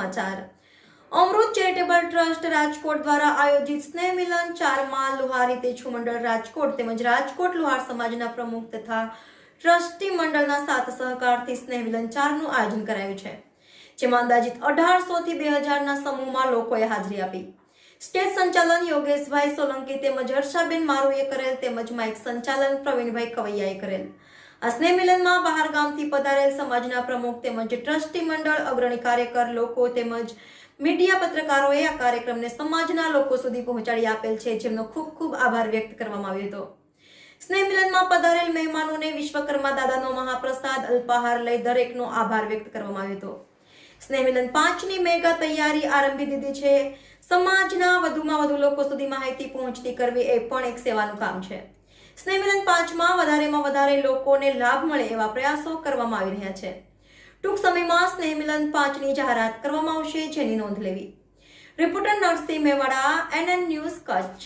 સમાચાર અમૃત charitable trust Rajkot દ્વારા આયોજિત સ્નેહ મિલન 4 માં લુહાર હિતેચ્છુ મંડળ રાજકોટ તેમજ રાજકોટ લુહાર સમાજના પ્રમુખ તથા ટ્રસ્ટી મંડળના સાથ સહકારથી સ્નેહ મિલન 4 નું આયોજન કરાયું છે, જેમાં અંદાજિત 1800 થી 2000 ના સમૂહમાં લોકોએ હાજરી આપી. સ્ટેજ સંચાલન યોગેશભાઈ સોલંકી તેમજ હર્ષાબેન મારુએ કરેલ તેમજ માઇક સંચાલન પ્રવીણભાઈ કવૈયાએ કરેલ. આ સ્નેહ મિલનમાં બહાર ગામથી પધારેલ સમાજના પ્રમુખ તેમજ ટ્રસ્ટી મંડળ અગ્રણી કાર્યકર લોકો તેમજ મીડિયા પત્રકારોએ આ કાર્યક્રમને સમાજના લોકો સુધી પહોંચાડી આપેલ છે, જેમનો ખૂબ ખૂબ આભાર વ્યક્ત કરવામાં આવ્યો હતો. સ્નેહ મિલનમાં પધારેલ મહેમાનોને વિશ્વકર્મા દાદાનો મહાપ્રસાદ અલ્પાહાર લઈ દરેકનો આભાર વ્યક્ત કરવામાં આવ્યો હતો. સ્નેહ મિલન 5 ની મેગા તૈયારી આરંભી દીધી છે. સમાજના વધુમાં વધુ લોકો સુધી માહિતી પહોંચતી કરવી એ પણ એક સેવાનું કામ છે. સ્નેહ મિલન 5 માં વધારેમાં વધારે લોકોને લાભ મળે એવા પ્રયાસો કરવામાં આવી રહ્યા છે. ટૂંક સમયમાં સ્નેહ મિલન 5 ની જાહેરાત કરવામાં આવશે, જેની નોંધ લેવી. Reporter Narsinh Mewada, NN news, Kutch.